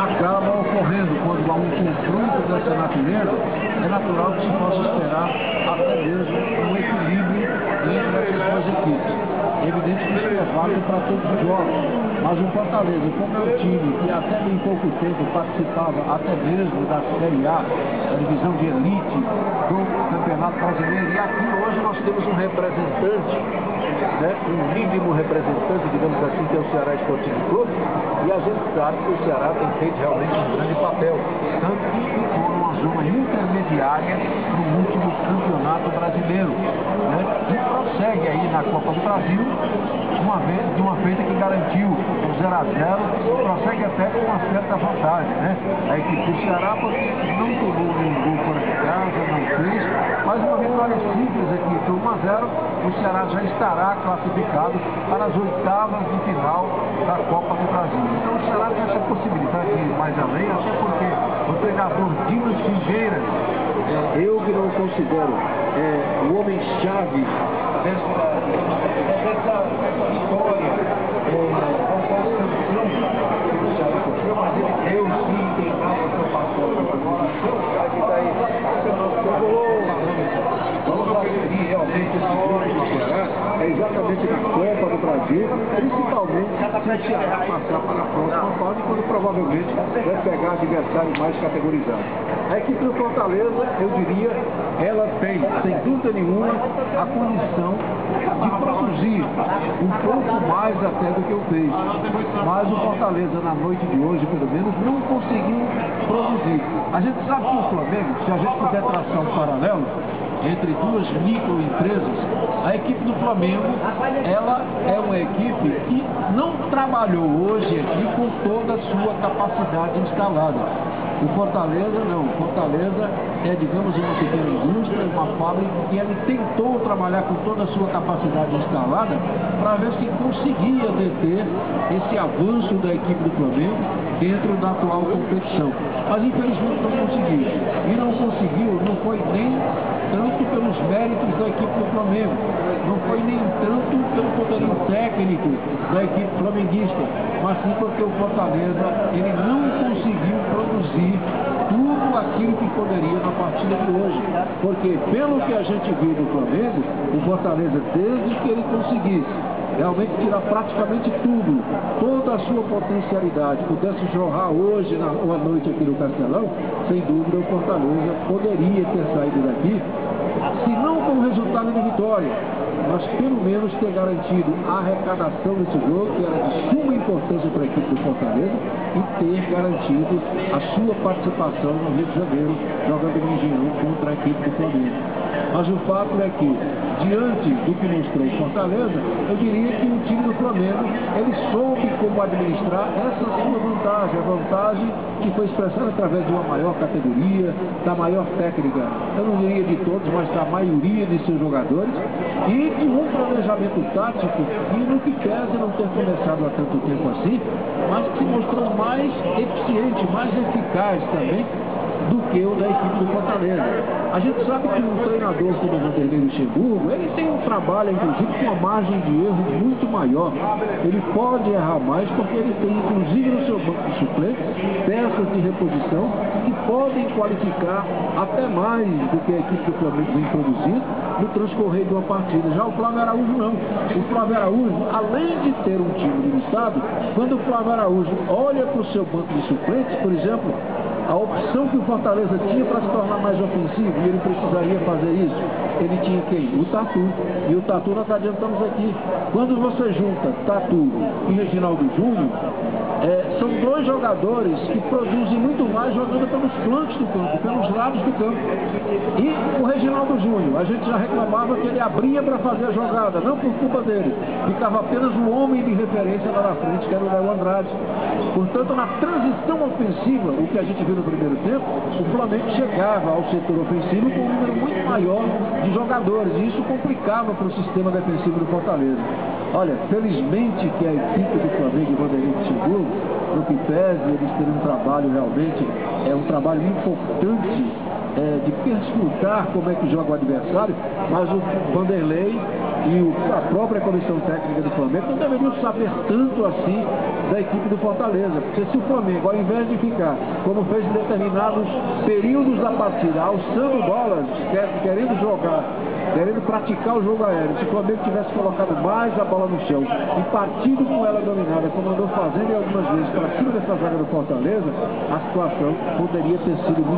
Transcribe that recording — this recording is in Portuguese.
acaba ocorrendo quando há um confronto dessa natureza. É natural que se possa esperar até mesmo um equilíbrio entre essas duas equipes. É evidente que isso é válido para todos os jogos, mas o Fortaleza, como é um time que até bem pouco tempo participava até mesmo da Série A, da divisão de elite do Campeonato Brasileiro, e aqui hoje nós temos um representante, né, um mínimo representante, digamos assim, que é o Ceará Esportivo Clube, e a gente sabe que o Ceará tem feito realmente um grande papel, tanto que ficou numa zona intermediária no último Campeonato Brasileiro, né, e prossegue aí na Copa do Brasil, de uma feita que garantiu o 0 a 0, e prossegue até com uma certa vantagem, né? A equipe do Ceará não tomou nenhum gol fora de casa, não fez, mas uma vitória simples aqui por 1 a 0, o Ceará já estará classificado para as oitavas de final da Copa do Brasil. Então o Ceará tem essa possibilidade de ir mais além, até porque o treinador Dimas Figueiras, eu que não considero o homem-chave dessa vitória, mas eu sim treinava seu passado vamos aferir realmente esse jogo do Ceará, é exatamente na Copa do Brasil, principalmente se o Ceará passar para a próxima fase, quando provavelmente vai pegar adversários mais categorizados. A equipe do Fortaleza, eu diria, ela tem, sem dúvida nenhuma, a condição de produzir um pouco mais até do que eu fez. Mas o Fortaleza, na noite de hoje, pelo menos, não conseguiu produzir. A gente sabe que o Flamengo, se a gente puder traçar um paralelo entre duas microempresas, a equipe do Flamengo, ela é uma equipe que não trabalhou hoje aqui com toda a sua capacidade instalada. O Fortaleza não, o Fortaleza é, digamos, uma pequena indústria, uma fábrica que ele tentou trabalhar com toda a sua capacidade instalada para ver se conseguia deter esse avanço da equipe do Flamengo dentro da atual competição. Mas infelizmente não conseguiu. E não conseguiu, não foi nem tanto pelos méritos da equipe do Flamengo, não foi nem tanto pelo poderio técnico da equipe flamenguista, mas sim porque o Fortaleza ele não conseguiu produzir tudo aquilo que poderia na partida de hoje. Porque pelo que a gente viu do Flamengo, o Fortaleza, desde que ele conseguisse realmente tirar praticamente tudo, toda a sua potencialidade, pudesse jorrar hoje ou à noite aqui no Castelão, sem dúvida o Fortaleza poderia ter saído daqui, se não com o resultado de vitória, mas pelo menos ter garantido a arrecadação desse jogo, que era de suma importância para a equipe do Fortaleza, e ter garantido a sua participação no Rio de Janeiro, jogando no Engenhão contra a equipe do Flamengo. Mas o fato é que, diante do que mostrou o Fortaleza, eu diria que o time do Flamengo, ele soube como administrar essa sua vantagem, a vantagem que foi expressada através de uma maior categoria, da maior técnica, eu não diria de todos, mas da maioria de seus jogadores, e de um planejamento tático que no que pese não ter começado há tanto tempo assim, mas que se mostrou mais eficiente, mais eficaz também do que o da equipe do Fortaleza. A gente sabe que um treinador como o Vanderlei Luxemburgo, ele tem um trabalho, inclusive, com uma margem de erro muito maior. Ele pode errar mais porque ele tem, inclusive, no seu banco de suplentes, peças de reposição que podem qualificar até mais do que a equipe do Flamengo vem produzindo no transcorrer de uma partida. Já o Flávio Araújo não. O Flávio Araújo, além de ter um time limitado, quando o Flávio Araújo olha para o seu banco de suplentes, por exemplo, a opção que o Fortaleza tinha para se tornar mais ofensivo, e ele precisaria fazer isso, ele tinha quem? O Tatu. E o Tatu nós adiantamos aqui. Quando você junta Tatu e Reginaldo Júnior, são dois jogadores que produzem muito mais jogando pelos flancos do campo, pelos lados do campo. E o Reginaldo Júnior, a gente já reclamava que ele abria para fazer a jogada, não por culpa dele. Ficava apenas um homem de referência lá na frente, que era o Léo Andrade. Portanto, na transição ofensiva, o que a gente viu no primeiro tempo, o Flamengo chegava ao setor ofensivo com um número muito maior de jogadores, e isso complicava para o sistema defensivo do Fortaleza. Olha, felizmente que a equipe do Flamengo e Vanderlei chegou, no que pese eles terem um trabalho realmente, um trabalho importante de perscrutar como é que joga o adversário, mas o Vanderlei e a própria comissão técnica do Flamengo não deveriam saber tanto assim da equipe do Fortaleza, porque se o Flamengo, ao invés de ficar, como fez em determinados períodos da partida, alçando bolas, querendo jogar, querendo praticar o jogo aéreo, se o Flamengo tivesse colocado mais a bola no chão e partido com ela dominada, como andou fazendo algumas vezes para cima dessa zaga do Fortaleza, a situação poderia ter sido muito